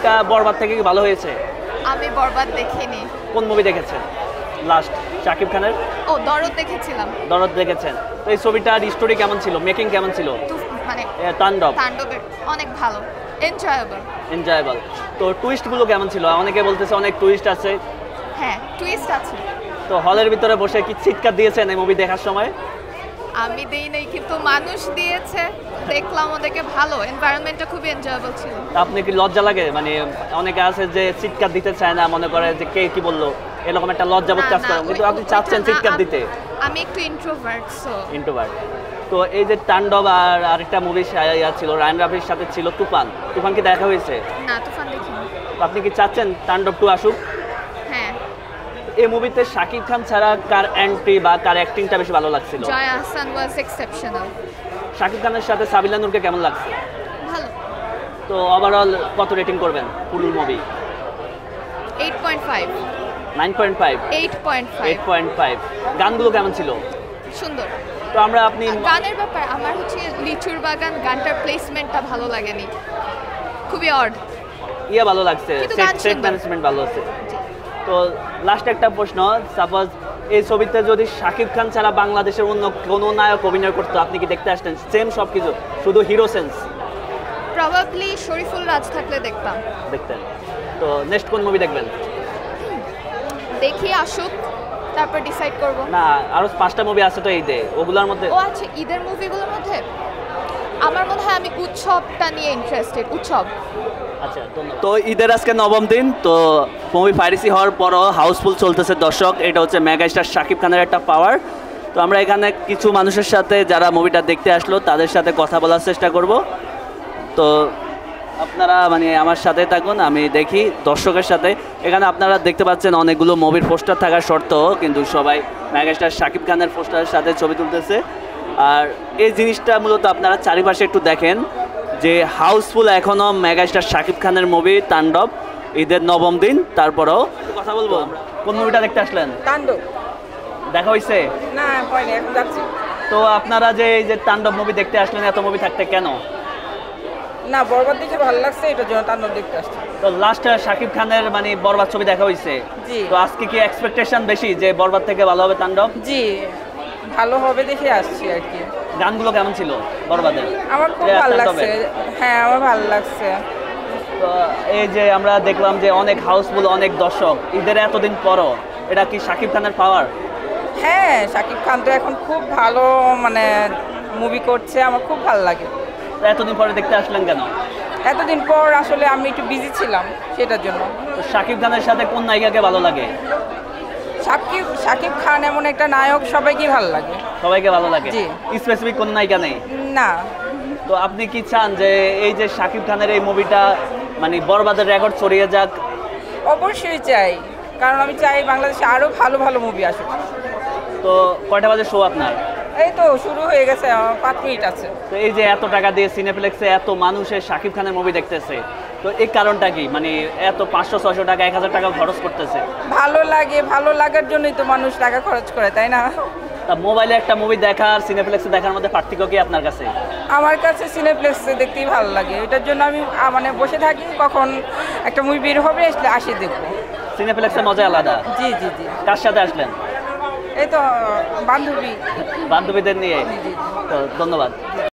মুভিটা বরবাদ থেকে কি ভালো হয়েছে? আমি বরবাদ দেখিনি। কোন মুভি দেখেছেন লাস্ট? শাকিব খানের দরদ দেখেছিলাম। দরদ দেখেছেন। তো এই ছবিটার স্টোরি কেমন ছিল, মেকিং কেমন ছিল? মানে তাণ্ডবের অনেক ভালো, এনজয়েবল। তো টুইস্টগুলো কেমন ছিল? অনেকে বলতেছে অনেক টুইস্ট আছে। হ্যাঁ, টুইস্ট আছে। তো হলের ভিতরে বসে কি চিৎকার দিয়েছেন এই মুভি দেখার সময়? আমি দেই নাই, কিন্তু মানুষ দিয়েছে, দেখলাম ওদেরকে। ভালো, এনভায়রনমেন্টটা খুবই এনজয়েবল ছিল। আপনি কি লজ্জা লাগে? মানে অনেকে আছে যে চিৎকার দিতে চায় না, মনে করে যে কে কি বললো, এরকম একটা লজ্জাবোধ কাজ করে, কিন্তু আপনি চাচ্ছেন চিৎকার দিতে। আমি একটু ইন্ট্রোভার্ট। তো এই যে তাণ্ডব আর আরেকটা মুভি ছিল রায়ন রাফির সাথে ছিল তুফান কি দেখা হয়েছে? না, তুফান দেখিনি। তো আপনি কি চাচ্ছেন তাণ্ডব 2 আসুক? হ্যাঁ। এই মুভিতে শাকিব খান ছাড়া কার এন্ট্রি বা কার অ্যাক্টিংটা বেশি ভালো লাগছিল? জয়া আহসান ওয়াজ এক্সেপশনাল। শাকিব খানের সাথে সাবিলা নূরকে কেমন লাগছে? ভালো। তো ওভারঅল কত রেটিং করবেন ফুল মুভি? 8.5 9.5 8.5 গানগুলো কেমন ছিল? সুন্দর। তো আমরা আপনি গানের ব্যাপার আমার হচ্ছে লিচুর বাগান গানটার প্লেসমেন্টটা ভালো লাগেনি, খুবই অড। ভালো লাগছে, সেট ম্যানেজমেন্ট ভালো আছে। তো লাস্ট একটা প্রশ্ন, সাপোজ এই ছবিতে যদি শাকিব খান ছাড়া বাংলাদেশের অন্য কোনো নায়ক অভিনয় করতো, আপনি কি দেখতে আসতেন? সেম সব কিছু, শুধু হিরো সেন্স? প্রবাবলি শরীফুল রাজ থাকলে দেখতাম। দেখতেন। তো নেক্সট কোন মুভি দেখবেন? দেখি আসুক, তারপর ডিসাইড করব। না, আরো 5টা মুভি আছে তো ঈদে, ওগুলোর মধ্যে। ও আচ্ছা, ঈদের মুভিগুলোর মধ্যে আমার মনে হয় আমি উৎসবটা নিয়ে ইন্টারেস্টেড। উৎসব। আচ্ছা, তো ঈদের আজকে 9ম দিন। তো মুভি পাইরেসি হওয়ার পরও হাউসফুল চলতেছে দর্শক। এটা হচ্ছে মেগা স্টার শাকিব খানের একটা পাওয়ার। তো আমরা এখানে কিছু মানুষের সাথে যারা মুভিটা দেখতে আসলো তাদের সাথে কথা বলার চেষ্টা করব। তো আপনারা মানে আমার সাথে থাকুন, আমি দেখি দর্শকের সাথে। এখানে আপনারা দেখতে পাচ্ছেন অনেকগুলো মুভির পোস্টার থাকার সত্ত্বেও কিন্তু সবাই মেগাস্টার শাকিব খানের পোস্টারের সাথে ছবি তুলতেছে। আর এই জিনিসটা মূলত আপনারা চারিপাশে একটু দেখেন যে হাউসফুল এখনও মেগাস্টার শাকিব খানের মুভি তাণ্ডব, ঈদের 9ম দিন। তারপরেও কথা বলবো আমরা, কোন মুভিটা দেখতে আসলেন? তাণ্ডব দেখা হয়েছে? না, হয়নি, এখন যাচ্ছি। তো আপনারা যে এই যে তাণ্ডব মুভি দেখতে আসলেন, এত মুভি থাকতে কেন? না, বরবাদ দেখে ভালো লাগছে, এটার জন্য তাণ্ডব দেখতে আসছি। তো লাস্ট শাকিব খানের মানে বরবাদ ছবি দেখা হয়েছে। জি। তো আজকে কি এক্সপেকটেশন বেশি যে বরবাদ থেকে ভালো হবে তাণ্ডব? জি, ভালো হবে দেখে আসছি আর কি। গানগুলো কেমন ছিল বরবাদের? আমার খুব ভালো লাগছে। হ্যাঁ, আমার ভালো লাগছে। তো এই যে আমরা দেখলাম যে অনেক হাউসফুল, অনেক দর্শক ঈদের এতদিন পরও, এটা কি শাকিব খানের পাওয়ার? হ্যাঁ, শাকিব খান তো এখন খুব ভালো মানে মুভি করছে, আমার খুব ভালো লাগে। তো এতদিন পরে দেখতে আসলেন কেন? এতদিন পর আসলে আমি একটু বিজি ছিলাম, সেটার জন্য। তো শাকিব খানের সাথে কোন নায়িকাকে ভালো লাগে? শাকিব খান এমন একটা নায়ক, সবাইকে ভালো লাগে। সবাইকে ভালো লাগে? জি। স্পেসিফিক কোন নায়িকা নেই? না। তো আপনি কি চান যে এই যে শাকিব খানের এই মুভিটা মানে বরবাদের রেকর্ড ছড়িয়ে যাক? অবশ্যই চাই, কারণ আমি চাই বাংলাদেশে আরো ভালো ভালো মুভি আসুক। তো কয়টা বাজে শো আপনার? এই তো শুরু হয়ে গেছে, 5 মিনিট আছে। তো এই যে এত টাকা দিয়ে সিনেপ্লেক্সে এত মানুষের শাকিব খানের মুভি দেখতেছে, তো এই কারণটা কি? মানে এত 500-600 টাকা 1000 টাকা খরচ করতেছে। ভালো লাগে, ভালো লাগার জন্যই তো মানুষ টাকা খরচ করে, তাই না? তা মোবাইলে একটা মুভি দেখা আর সিনেপ্লেক্সে দেখার মধ্যে পার্থক্য কি আপনার কাছে? আমার কাছে সিনেপ্লেক্সে দেখতেই ভালো লাগে, এটার জন্য আমি মানে বসে থাকি, কখন একটা মুভি বের হবে আসি দেখবো। সিনেপ্লেক্সের মজা আলাদা। জি জি জি। কার সাথে আসলেন? এই তো বান্ধবীদের নিয়ে। জি জি। তো ধন্যবাদ।